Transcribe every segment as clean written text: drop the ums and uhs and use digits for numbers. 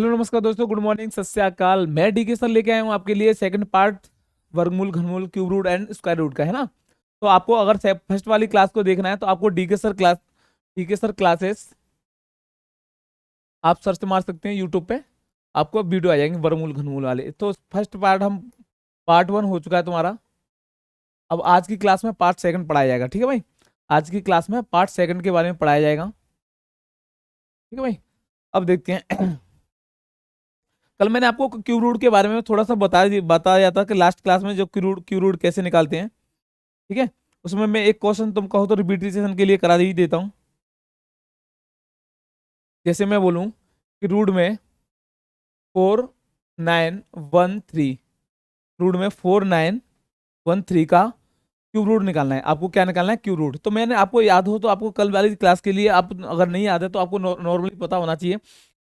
Hello नमस्कार दोस्तों, good morning, सत श्री अकाल। मैं डीके सर लेके आया हूँ आपके लिए सेकंड पार्ट वर्गमूल, घनमूल, cube root and square root का, है ना। तो आपको अगर फर्स्ट वाली क्लास को देखना है तो आपको डीके सर क्लासेस आप सर्च मार सकते हैं यूट्यूब पे। आपको वीडियो आ जाएंगे वर्गमूल घनमूल वाले। तो फर्स्ट पार्ट हम पार्ट वन हो चुका है तुम्हारा। अब आज की क्लास में पार्ट सेकंड पढ़ाया जाएगा, ठीक है भाई। आज की क्लास में पार्ट सेकंड के बारे में पढ़ाया जाएगा, ठीक है भाई। अब देखते हैं। कल मैंने आपको क्यूब रूट के बारे में थोड़ा सा बताया था कि लास्ट क्लास में जो क्यूब रूट कैसे निकालते हैं, ठीक है। उसमें मैं एक क्वेश्चन तुम कहो तो रिपीटेशन के लिए करा ही देता हूँ। जैसे मैं बोलूँ कि रूट में 4913, रूट में 4913 का क्यूब रूट निकालना है। आपको क्या निकालना है? Cube root. तो मैंने आपको याद हो तो आपको कल वाली क्लास के लिए, आप अगर नहीं याद है तो आपको नॉर्मली पता होना चाहिए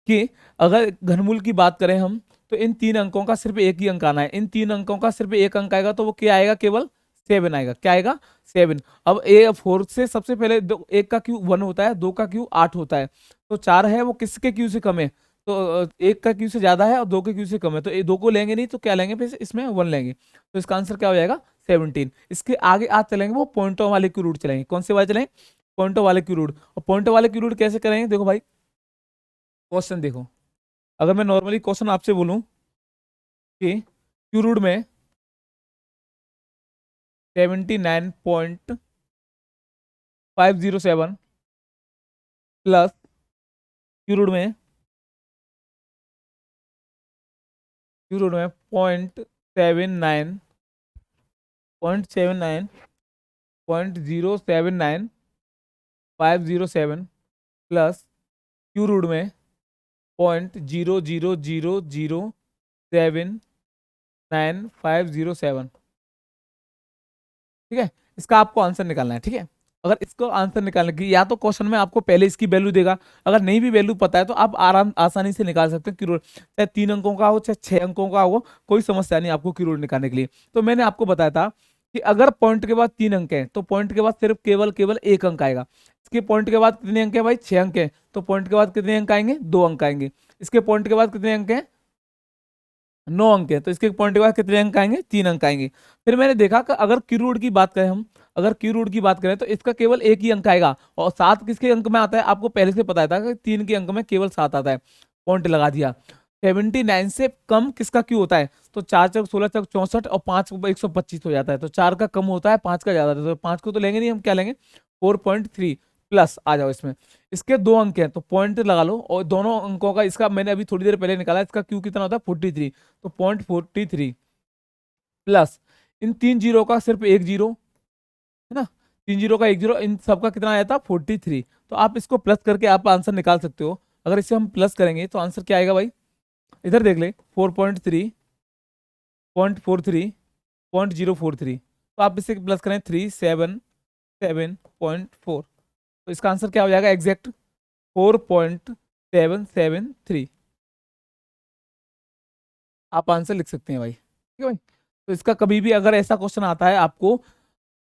कि अगर घनमूल की बात करें हम, तो इन तीन अंकों का सिर्फ एक ही अंक आना है। इन तीन अंकों का सिर्फ एक अंक आएगा तो वो क्या आएगा? केवल 7 आएगा। क्या आएगा? 7। अब ए 4 से सबसे पहले एक का क्यू 1 होता है, दो का क्यू 8 होता है, तो 4 है वो किसके क्यू से कम है? तो एक का क्यू से ज्यादा है और दो के क्यू से कम है, तो ये दो को लेंगे नहीं तो क्या लेंगे? फिर इसमें 1 लेंगे, तो इसका आंसर क्या हो जाएगा? 17। इसके आगे आज चलेंगे वो पॉइंटों वाले क्यू रूट चलेंगे। कौन से वाले चलेंगे? पॉइंटों वाले क्यू रूट। और पॉइंटों वाले क्यू रूट कैसे करेंगे? देखो भाई, क्वेश्चन देखो। अगर मैं नॉर्मली क्वेश्चन आपसे बोलूं कि क्यू रूट में 79.507 प्लस क्यू रूट में 0.79 प्लस क्यू रूट में 0.000079507, ठीक है। इसका आपको आंसर निकालना है, ठीक है। अगर इसको आंसर निकालने की, या तो क्वेश्चन में आपको पहले इसकी वैल्यू देगा, अगर नहीं भी वैल्यू पता है तो आप आसानी से निकाल सकते हैं क्यूरोड। चाहे 3 अंकों का हो चाहे 6 अंकों का हो, कोई समस्या नहीं आपको क्यूरोड निकालने के लिए। तो मैंने आपको बताया था कि अगर पॉइंट के बाद 3 अंक है तो पॉइंट के बाद सिर्फ केवल केवल एक अंक आएगा। इसके पॉइंट के बाद कितने अंक है भाई? 6 अंक है, तो पॉइंट के बाद कितने अंक आएंगे? 2 अंक आएंगे। इसके पॉइंट के बाद कितने अंक है? 9 अंक है, तो इसके पॉइंट के बाद कितने अंक आएंगे? 3 अंक आएंगे। फिर मैंने देखा कि अगर क्यू रूट की बात करें हम, अगर क्यू रूट की बात करें तो इसका केवल एक ही अंक आएगा। और 7 किसके अंक में आता है? आपको पहले से पता था कि 3 के अंक में केवल 7 आता है। पॉइंट लगा दिया। 79 से कम किसका क्यू होता है? तो 4 चौक 16 चौक 64 और 5 125 हो जाता है। तो 4 का कम होता है, 5 का ज्यादा होता है, तो 5 को तो लेंगे नहीं हम। क्या लेंगे? 4.3 प्लस। आ जाओ इसमें। इसके 2 अंक हैं तो पॉइंट लगा लो, और दोनों अंकों का, इसका मैंने अभी थोड़ी देर पहले निकाला, इसका क्यू कितना होता है? 43। तो 0.43 प्लस इन 3 जीरो का सिर्फ एक जीरो, है ना। 3 जीरो का एक जीरो, इन सबका कितना आया था? 43। तो आप इसको प्लस करके आप आंसर निकाल सकते हो। अगर इसे हम प्लस करेंगे तो आंसर क्या आएगा भाई? इधर देख ले, 4.3, 0.43, 0.043। तो आप इसे प्लस करें 377.4, तो इसका आंसर क्या हो जाएगा? एग्जैक्ट 4.773। आप आंसर लिख सकते हैं भाई, ठीक है भाई। तो इसका कभी भी अगर ऐसा क्वेश्चन आता है आपको,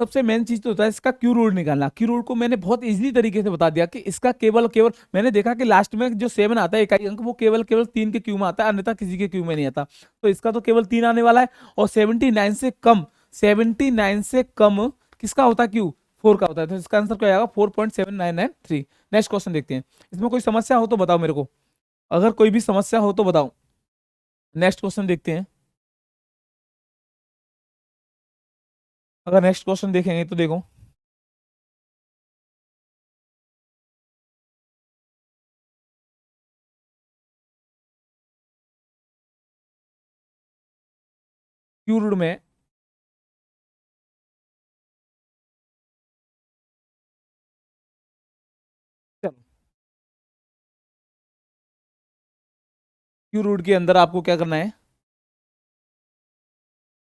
सबसे मेन चीज तो होता है इसका क्यू रूट निकालना। क्यू रूट को मैंने बहुत इजीली तरीके से बता दिया कि इसका केवल केवल, मैंने देखा कि लास्ट में जो 7 आता है इकाई अंक, वो केवल केवल 3 के क्यू में आता है, अन्यथा किसी के क्यू में नहीं आता। तो इसका तो केवल 3 आने वाला है। और 79 से कम किसका होता है? क्यू 4 का होता है। तो इसका आंसर क्या आएगा? 4.7993। नेक्स्ट क्वेश्चन देखते हैं। इसमें कोई समस्या हो तो बताओ मेरे को, अगर कोई भी समस्या हो तो बताओ। नेक्स्ट क्वेश्चन देखते हैं। अगर नेक्स्ट क्वेश्चन देखेंगे तो देखो, क्यू रूट में, चलो, क्यू रूट के अंदर आपको क्या करना है?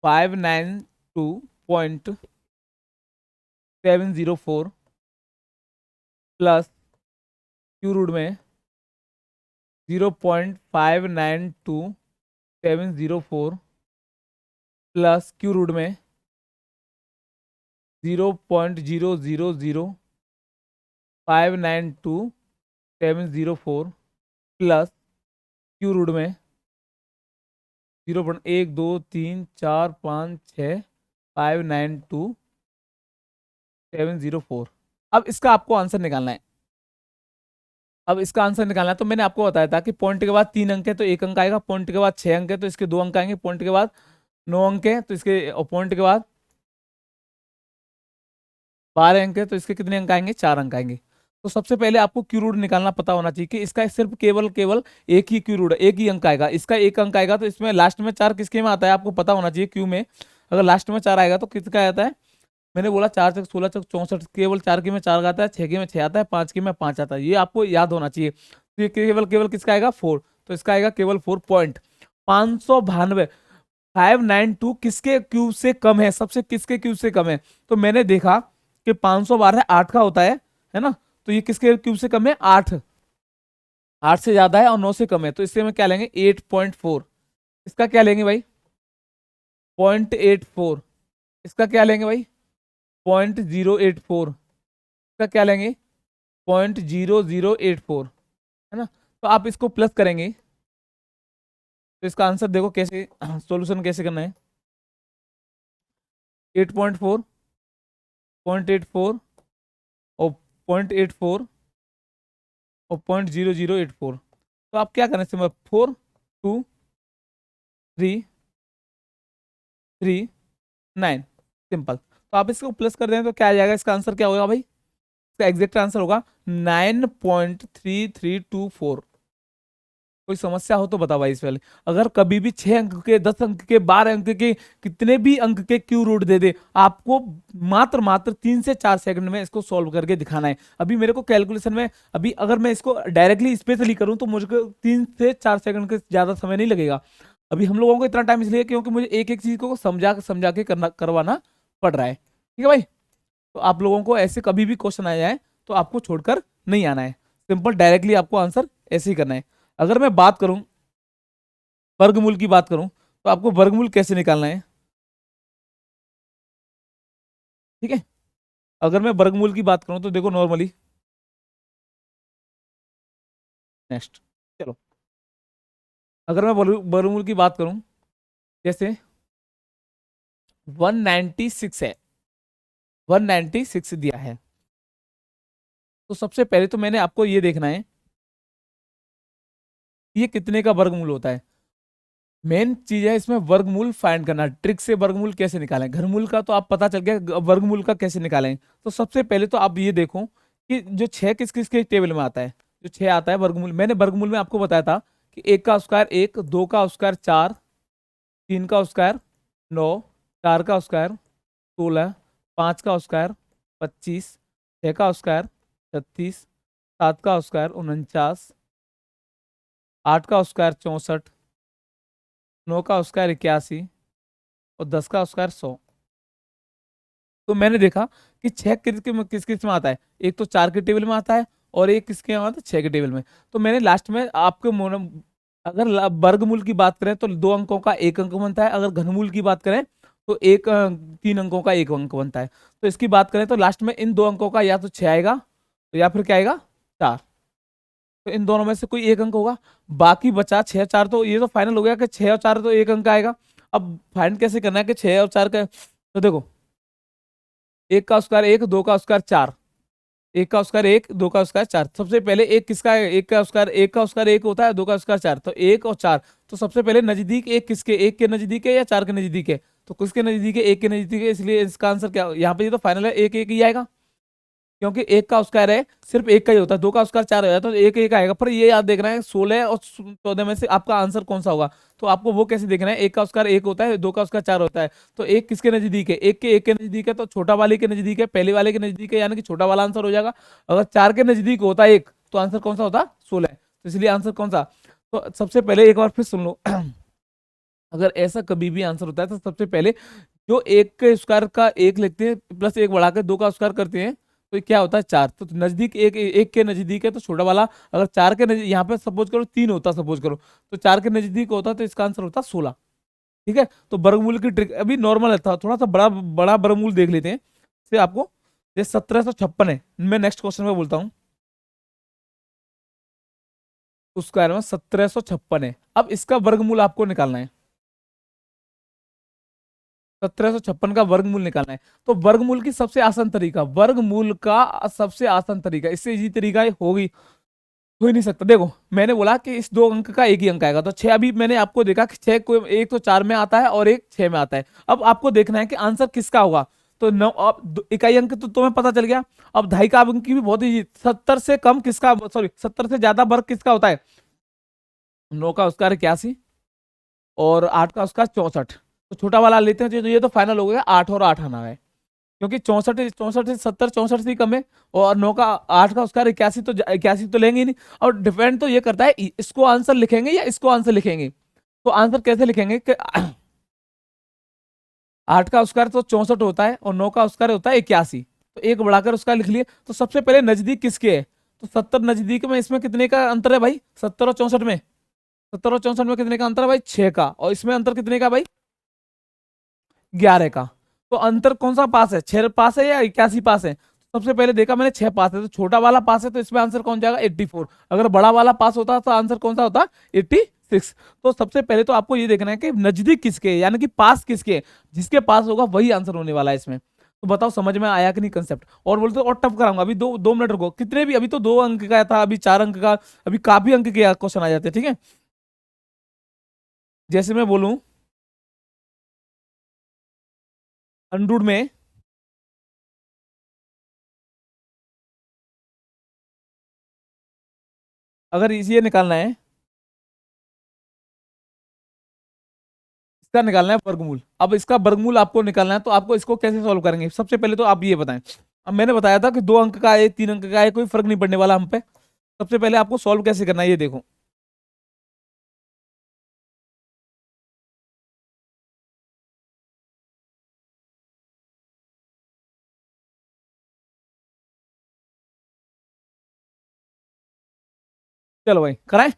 592.704 प्लस क्यू रूट में 0.592.704 प्लस क्यू रूट में 0.000592.704 प्लस क्यू रूट में 0.1 2 3 4 5 6 592 704। अब इसका आपको आंसर निकालना है। अब इसका आंसर निकालना है तो मैंने आपको बताया था कि पॉइंट के बाद 3 अंक है तो 1 अंक आएगा, पॉइंट के बाद 6 अंक है तो इसके 2 अंक आएंगे, पॉइंट के बाद 9 अंक है तो इसके, और पॉइंट के बाद 12 अंक है तो इसके कितने अंक आएंगे, 4 अंक आएंगे। तो सबसे पहले आपको क्यू रूट निकालना पता होना चाहिए कि इसका सिर्फ केवल केवल एक ही क्यू रूट है, एक ही अंक आएगा, इसका 1 अंक आएगा तो इसमें लास्ट में 4 किसके में आता है आपको पता होना चाहिए। क्यू में अगर लास्ट में 4 आएगा तो किसका आता है, मैंने बोला 4 चक 16 चक 64, 4 के में 4 आता है, 6 के में 6 आता है, 5 के में 5 आता है, ये आपको याद होना चाहिए। तो ये केवल केवल किसका आएगा, 4, तो इसका आएगा केवल 4.592। 592 किसके क्यूब से कम है, सबसे किसके क्यूब से कम है, तो मैंने देखा कि 512 8 का होता है ना, तो ये किसके क्यूब से कम है, 8, 8 से ज्यादा है और 9 से कम है, तो इससे में क्या लेंगे 8.4। इसका क्या लेंगे भाई 0.84। इसका क्या लेंगे भाई 0.084। इसका क्या लेंगे 0.0084, है ना। तो आप इसको प्लस करेंगे तो इसका आंसर देखो कैसे सॉल्यूशन कैसे करना है। 8.4, 0.84 और 0.84 और 0.0084। तो आप क्या करना है, 4 2 3 3 9, सिंपल। तो आप इसको प्लस कर दें तो क्या आ जाएगा, इसका आंसर क्या होगा भाई, इसका एग्जैक्ट आंसर होगा 9.3324। कोई समस्या हो तो बताओ भाई इस वाले। अगर कभी भी 6 अंक के, 10 अंक के, 12 अंक के, कितने भी अंक के क्यू रूट दे दे, आपको मात्र मात्र 3 से 4 सेकंड में इसको सॉल्व करके दिखाना है। अभी मेरे को कैलकुलेशन में, अभी अगर मैं इसको डायरेक्टली स्पेशली करूं तो मुझको 3 से 4 सेकंड के ज्यादा समय नहीं लगेगा। अभी हम लोगों को इतना टाइम इसलिए क्योंकि मुझे एक एक चीज को समझा समझा के करवाना पड़ रहा है, ठीक है भाई। तो आप लोगों को ऐसे कभी भी क्वेश्चन आ जाए तो आपको छोड़कर नहीं आना है, सिंपल डायरेक्टली आपको आंसर ऐसे ही करना है। अगर मैं बात करूं वर्गमूल की बात करूं तो आपको वर्गमूल कैसे निकालना है, ठीक है। अगर मैं वर्गमूल की बात करूं तो देखो नॉर्मली, नेक्स्ट, चलो अगर मैं वर्गमूल की बात करूं, जैसे 196 है, 196 दिया है, तो सबसे पहले तो मैंने आपको ये देखना है ये कितने का वर्गमूल होता है। मेन चीज है इसमें वर्गमूल फाइंड करना, ट्रिक से वर्गमूल कैसे निकालें। घरमूल का तो आप पता चल गया, वर्गमूल का कैसे निकालें। तो सबसे पहले तो आप ये देखो कि जो 6 किस किस के टेबल में आता है, जो 6 आता है वर्गमूल, मैंने वर्गमूल में आपको बताया था कि 1 का स्क्वायर 1, 2 का स्क्वायर 4, 3 का स्क्वायर 9, 4 का स्क्वायर 16, 5 का स्क्वायर 25, 6 का स्क्वायर 36, 7 का स्क्वायर 49, 8 का स्क्वायर 64, 9 का स्क्वायर 81 और 10 का स्क्वायर 100। तो मैंने देखा कि 6 किस किस में आता है, एक तो 4 के टेबल में आता है और एक किसके में आता है 6 के टेबल में। तो मैंने लास्ट में आपके अगर वर्गमूल की बात करें तो 2 अंकों का 1 अंक बनता है, अगर घनमूल की बात करें तो 3 अंकों का 1 अंक बनता है। तो इसकी बात करें तो लास्ट में इन 2 अंकों का या तो 6 आएगा तो या फिर क्या आएगा 4, तो इन दोनों में से कोई एक अंक होगा। बाकी बचा 6 4, तो ये तो फाइनल हो गया कि 6 और 4 तो 1 अंक आएगा। अब फाइंड कैसे करना है कि 6 और 4 का, तो देखो 1 का स्क्वायर 1, 2 का स्क्वायर 4, 1 का स्क्वायर 1, 2 का स्क्वायर 4। सबसे पहले एक किसका है, 1 का स्क्वायर 1 होता है, 2 का स्क्वायर 4, तो 1 और 4। तो सबसे पहले नजदीक एक किसके, 1 के नजदीक है या 4 के नजदीक है, तो किसके नजदीक है, 1 के नजदीक है, इसलिए इसका आंसर क्या यहाँ पे, ये तो फाइनल है 1 1 ही आएगा, क्योंकि 1 का स्क्वायर है सिर्फ 1 का ही होता है, 2 का स्क्वायर 4 हो जाता है तो 1 1 आएगा। पर ये याद देखना है 16 और 14 में से आपका आंसर कौन सा होगा, तो आपको वो कैसे देखना है, 1 का स्क्वायर 1 होता है, 2 का स्क्वायर 4 होता है, तो 1 किसके नजदीक है, 1 के नजदीक है, तो छोटा वाले के नजदीक है, पहले वाले के नजदीक है, यानी कि छोटा वाला आंसर हो जाएगा। अगर 4 के नजदीक होता है 1, तो आंसर कौन सा होता 16, तो इसलिए आंसर कौन सा। तो सबसे पहले एक बार फिर सुन लो अगर ऐसा कभी भी आंसर होता है तो सबसे पहले जो 1 के स्क्वायर का 1 लिखते हैं प्लस 1 बढ़ा के 2 का स्क्वायर करते हैं तो ये क्या होता है 4। तो नजदीक 1 के नजदीक है तो छोटा वाला, अगर 4 के नजदीक, यहाँ पे सपोज करो 3 होता, सपोज करो तो 4 के नजदीक होता तो इसका आंसर होता 16, ठीक है। तो वर्गमूल की ट्रिक अभी नॉर्मल था, थोड़ा सा बड़ा बड़ा वर्गमूल देख लेते हैं से आपको। ये 1756 है, मैं नेक्स्ट क्वेश्चन में बोलता हूँ। स्क्वायर में 1756 है। अब इसका वर्गमूल आपको निकालना है, 1756 का वर्गमूल निकालना है। तो वर्गमूल की सबसे आसान तरीका, वर्गमूल का सबसे आसान तरीका, इससे इजी तरीका होगी हो ही नहीं सकता। देखो मैंने बोला कि इस दो अंक का एक ही अंक आएगा, तो छह, अभी मैंने आपको देखा कि छह को एक तो 4 में आता है और एक 6 में आता है। अब आपको देखना है कि आंसर किसका होगा। तो नौ, अब इकाई अंक तो तुम्हें पता चल गया। अब ढाई का अंक की भी बहुत ही, 70 से कम किसका, सॉरी 70 से ज्यादा वर्ग किसका होता है, 9 का स्क्वायर 81 और 8 का स्क्वायर 64। तो छोटा वाला लेते हैं, तो ये तो फाइनल हो गया, 8 और 8 आना है, क्योंकि 64 64 से 70, 64 से ही कम है। और 9 का 8 का उसका 81, तो 81 तो लेंगे ही नहीं। और डिपेंड तो ये करता है इसको आंसर लिखेंगे या इसको आंसर लिखेंगे। तो आंसर कैसे लिखेंगे कि 8 का स्क्वायर तो 64 होता है और 9 का स्क्वायर होता है 81, तो एक बढ़ाकर उसका लिख लिए। तो सबसे पहले नजदीक किसके है, तो 70 नजदीक में, इसमें कितने का अंतर है भाई, 70 और 64 में, 70 और 64 में कितने का अंतर है भाई, 6 का। और इसमें अंतर कितने का भाई, 11 का। तो अंतर कौन सा पास है, 6 पास है या 81 पास है। सबसे पहले देखा मैंने 6 पास है, तो छोटा वाला पास है, तो इसमें आंसर कौन जाएगा, 84। अगर बड़ा वाला पास होता तो आंसर कौन सा होता, 86। तो सबसे पहले तो आपको ये देखना है कि नजदीक किसके है, यानी कि पास किसके है, जिसके पास होगा वही आंसर होने वाला है इसमें। तो बताओ समझ में आया कि नहीं कंसेप्ट। और बोलते और टफ कराऊंगा, अभी 2 मिनट रुको, कितने भी, अभी तो 2 अंक का था, अभी 4 अंक का, अभी काफी अंक के क्वेश्चन आ जाते हैं, ठीक है। जैसे मैं बोलूं अंडूड में, अगर इसे निकालना है, इसका निकालना है वर्गमूल। अब इसका वर्गमूल आपको निकालना है, तो आपको इसको कैसे सॉल्व करेंगे, सबसे पहले तो आप ये बताएं। अब मैंने बताया था कि 2 अंक का है, 3 अंक का है, कोई फर्क नहीं पड़ने वाला हम पे। सबसे पहले आपको सॉल्व कैसे करना है ये देखो। चलो भाई कराएं।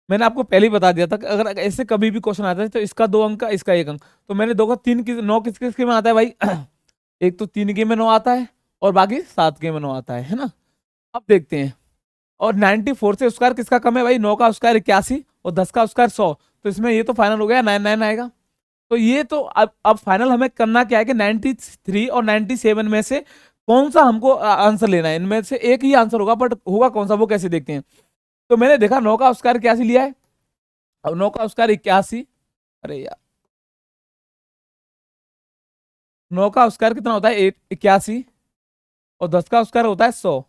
मैंने आपको पहले ही बता दिया था कि अगर ऐसे कभी भी क्वेश्चन आता है, तो इसका 2 अंक का, इसका 1 अंक। तो मैंने देखो 3 की 9 किस किस के में आता है भाई एक तो 3 के में 9 आता है और बाकी 7 के में 9 आता है ना। अब देखते हैं। और 94 से स्क्वायर किसका कम है भाई, 9 का स्क्वायर 81 और 10 का स्क्वायर 100। तो इसमें ये तो फाइनल हो गया, 99 आएगा। तो ये तो अब फाइनल हमें करना क्या है कि 93 और 97 में से कौन सा हमको आंसर लेना है, इनमें से एक ही आंसर होगा, बट होगा कौन सा वो कैसे देखते हैं। तो मैंने देखा 9 का स्क्वायर 81 लिया है। अब 9 का स्क्वायर 81, अरे यार 9 का स्क्वायर कितना होता है 81 और 10 का स्क्वायर होता है 100।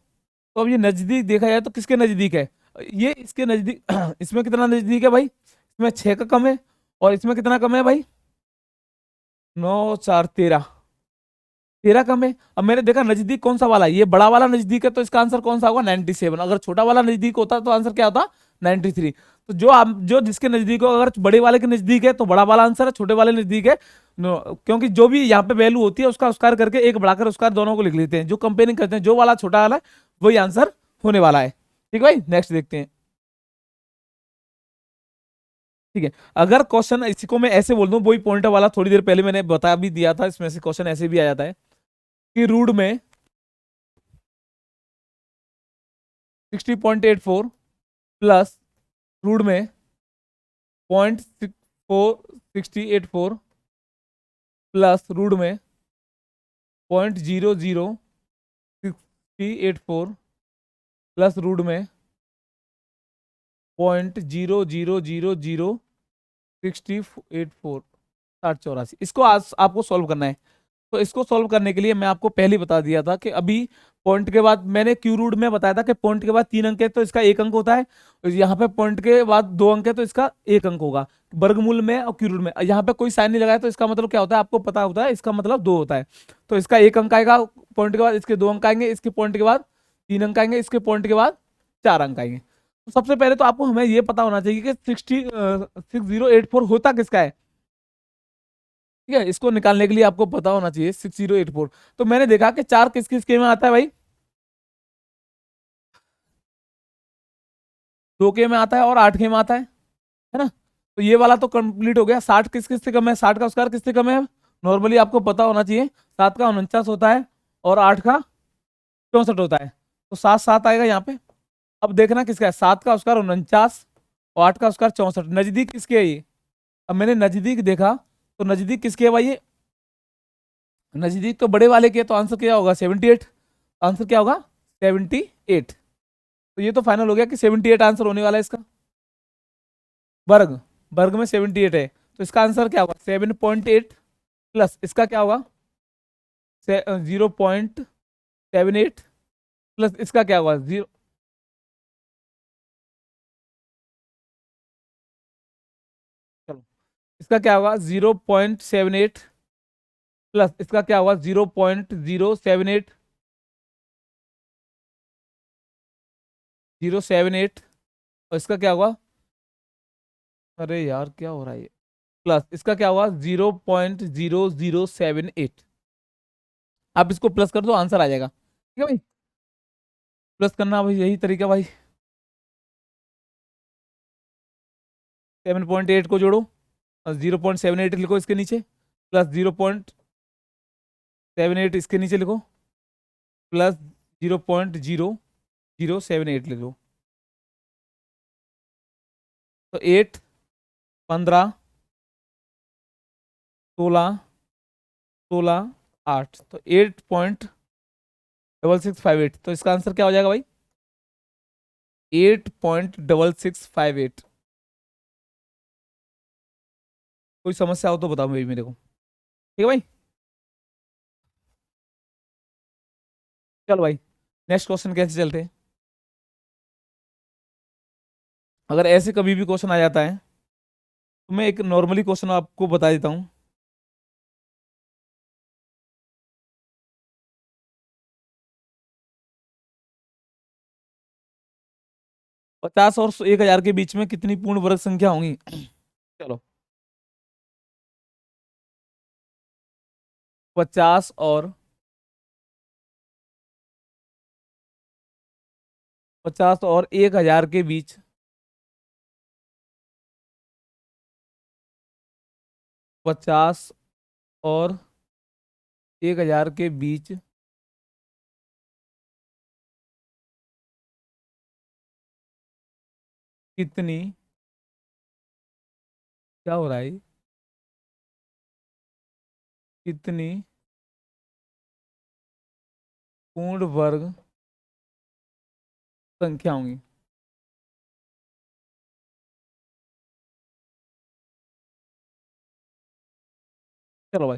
तो अब ये नजदीक देखा जाए तो किसके नजदीक है, ये इसके नजदीक इसमें कितना नजदीक है भाई, इसमें 6 का कम है और इसमें कितना कम है भाई, 9 4 13, 13 कम है। अब मैंने देखा नजदीक कौन सा वाला है, ये बड़ा वाला नजदीक है, तो इसका आंसर कौन सा होगा 97। अगर छोटा वाला नजदीक होता तो आंसर क्या होता 93। तो जो आप जो जिसके नजदीक हो, अगर बड़े वाले के नजदीक है तो बड़ा वाला आंसर है, छोटे वाले नजदीक है क्योंकि जो भी यहाँ पे वैल्यू होती है उसका स्क्वायर करके एक बढ़ाकर उसका दोनों को लिख लेते हैं, जो कंपेयरिंग करते हैं, जो वाला छोटा वाला है वही आंसर होने वाला है। ठीक भाई, नेक्स्ट देखते हैं। ठीक है, अगर क्वेश्चन इसी को मैं ऐसे बोल दूं, वही पॉइंटर वाला थोड़ी देर पहले मैंने बता भी दिया था, इसमें से क्वेश्चन ऐसे भी आ जाता है कि रूट में 60.84 प्लस रूट में 0.4684 प्लस रूट में 0.00684 प्लस रूट में 0.0000684, 6084, इसको आज आपको सॉल्व करना है। तो इसको सॉल्व करने के लिए मैं आपको पहले ही बता दिया था कि अभी पॉइंट के बाद मैंने क्यू रूट में बताया था कि पॉइंट के बाद 3 अंक है तो इसका 1 अंक होता है, और यहाँ पे पॉइंट के बाद 2 अंक है तो इसका 1 अंक होगा वर्गमूल में और क्यू रूट में। यहाँ पे कोई साइन नहीं लगाया तो इसका मतलब क्या होता है आपको पता होता है, इसका मतलब 2 होता है। तो इसका 1 अंक आएगा पॉइंट के बाद, इसके 2 अंक आएंगे, इसके पॉइंट के बाद 3 अंक आएंगे, इसके पॉइंट के बाद 4 अंक आएंगे। तो सबसे पहले तो आपको हमें ये पता होना चाहिए कि 6084 होता किसका है। ठीक है, इसको निकालने के लिए आपको पता होना चाहिए 6084। तो मैंने देखा कि 4 किस किस के में आता है भाई, 2 के में आता है और 8 के में आता है ना। तो ये वाला तो कंप्लीट हो गया। 60 किस किस से कम है, 60 का स्क्वायर किससे कम है, नॉर्मली आपको पता होना चाहिए, 7 का 49 होता है और 8 का 64 होता है। तो 7 7 आएगा यहाँ पे, अब देखना किसका है, 7 का स्क्वायर 49 और 8 का स्क्वायर 64, नजदीक किसके है ये। अब मैंने नजदीक देखा तो नजदीक किसके है भाई ये, नजदीक तो बड़े वाले के है, तो आंसर क्या होगा 78। आंसर क्या होगा 78। तो ये तो फाइनल हो गया कि 78 आंसर होने वाला है इसका। वर्ग, वर्ग में 78 है, तो इसका आंसर क्या होगा 7.8 प्लस इसका क्या होगा 0.78 प्लस इसका क्या होगा 0। चलो, इसका क्या होगा 0.78 प्लस इसका क्या होगा 0.078, 078 और इसका क्या होगा, अरे यार क्या हो रहा है ये, प्लस इसका क्या होगा 0.0078। आप इसको प्लस कर दो आंसर आ जाएगा, ठीक है भाई। प्लस करना भाई यही तरीका भाई, 7.8 को जोड़ो और 0.78 लिखो इसके नीचे, प्लस 0.78 इसके नीचे लिखो, प्लस 0.0078 लिख लो। तो 8, 15, 16, 16, 8, तो 8.6658, तो इसका आंसर क्या हो जाएगा भाई 8.6658। कोई समस्या हो तो बताओ भाई मेरे को, ठीक है भाई। चलो भाई नेक्स्ट क्वेश्चन कैसे चलते हैं। अगर ऐसे कभी भी क्वेश्चन आ जाता है तो मैं एक नॉर्मली क्वेश्चन आपको बता देता हूँ। 50 और 1000 के बीच में कितनी पूर्ण वर्ग संख्या होंगी। चलो 50 और 1000 के बीच 50 और 1000 के बीच कितनी, क्या हो रहा है कितनी पूर्ण वर्ग संख्या होंगी। चलो भाई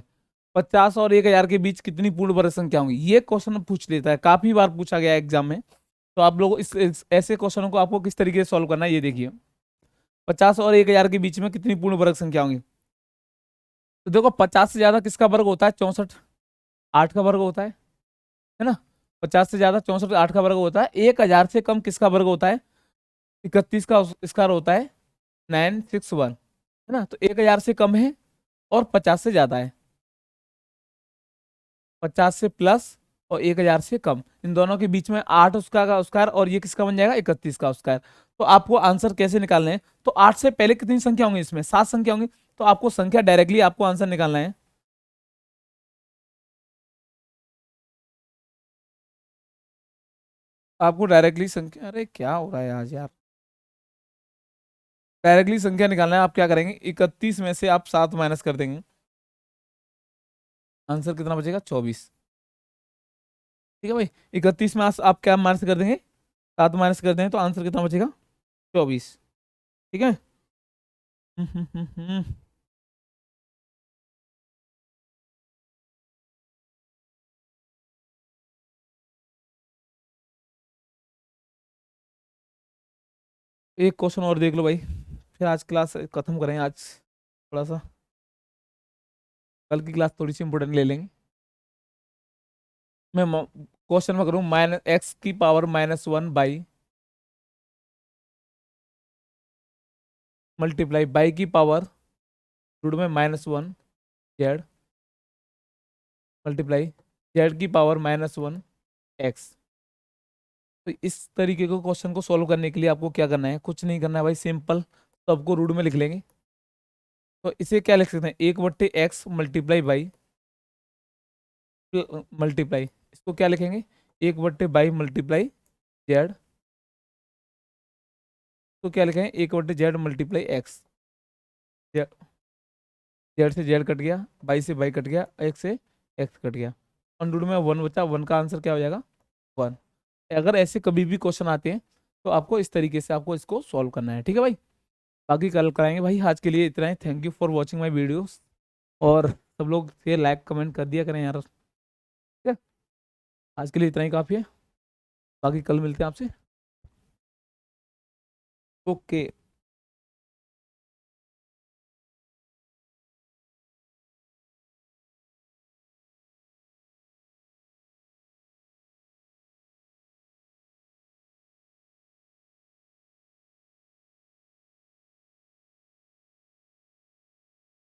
50 और 1000 के बीच कितनी पूर्ण वर्ग संख्या होंगी, ये क्वेश्चन पूछ लेता है, काफी बार पूछा गया है एग्जाम में। तो आप लोग इस ऐसे क्वेश्चनों को आपको किस तरीके से सॉल्व करना है ये देखिए। 50 और 1000 के बीच में कितनी पूर्ण वर्ग संख्या होंगी। तो देखो 50 से ज्यादा किसका वर्ग होता है 64, 8 का वर्ग होता है ना। 50 से ज्यादा 64 8 का वर्ग होता है। 1000 से कम किसका वर्ग होता है 31 का, इसका होता है 961, है ना। तो 1000 से कम है और 50 से ज्यादा है, 50 से प्लस और 1000 से कम, इन दोनों के बीच में 8 उसका का स्क्वायर और ये किसका बन जाएगा 31 का स्क्वायर। तो आपको आंसर कैसे निकालना है, तो 8 से पहले कितनी संख्या होंगी, इसमें 7 संख्या होंगी। तो आपको संख्या डायरेक्टली आपको आंसर निकालना है। आपको डायरेक्टली संख्या, अरे क्या हो रहा है आज यार, डायरेक्टली संख्या निकालना है। आप क्या करेंगे 31 में से आप 7 माइनस कर देंगे, आंसर कितना बचेगा 24। ठीक है भाई 31 में आप क्या माइनस कर देंगे 7 माइनस कर देंगे तो आंसर कितना बचेगा 24। ठीक है। हम्म, हम्म, हम्म, एक क्वेश्चन और देख लो भाई, फिर आज क्लास खत्म करें आज थोड़ा सा, कल की क्लास थोड़ी सी इंपोर्टेंट ले लेंगे। मैं क्वेश्चन में करूँ -x⁻⁻1 मल्टीप्लाई बाई की पावर रूट में -1 z मल्टीप्लाई z की पावर -1 x। तो इस तरीके को क्वेश्चन को सॉल्व करने के लिए आपको क्या करना है, कुछ नहीं करना है भाई, सिंपल सबको रूट में लिख लेंगे। तो इसे क्या लिख सकते हैं 1/x मल्टीप्लाई बाई मल्टीप्लाई, इसको क्या लिखेंगे 1/बाई मल्टीप्लाई जेड तो क्या लिखें, 1/z मल्टीप्लाई एक्स, जेड से जेड कट गया, वाई से वाई कट गया, एक्स से एक्स कट गया, 1 में 1 बचा, 1 का आंसर क्या हो जाएगा 1। अगर ऐसे कभी भी क्वेश्चन आते हैं तो आपको इस तरीके से आपको इसको सॉल्व करना है, ठीक है भाई। बाकी कल कराएंगे भाई, आज के लिए इतना ही। Thank you for watching my videos, और सब लोग शेयर लाइक कमेंट कर दिया करें यार, ठीक है। आज के लिए इतना ही काफ़ी है, बाकी कल मिलते हैं आपसे। ओके।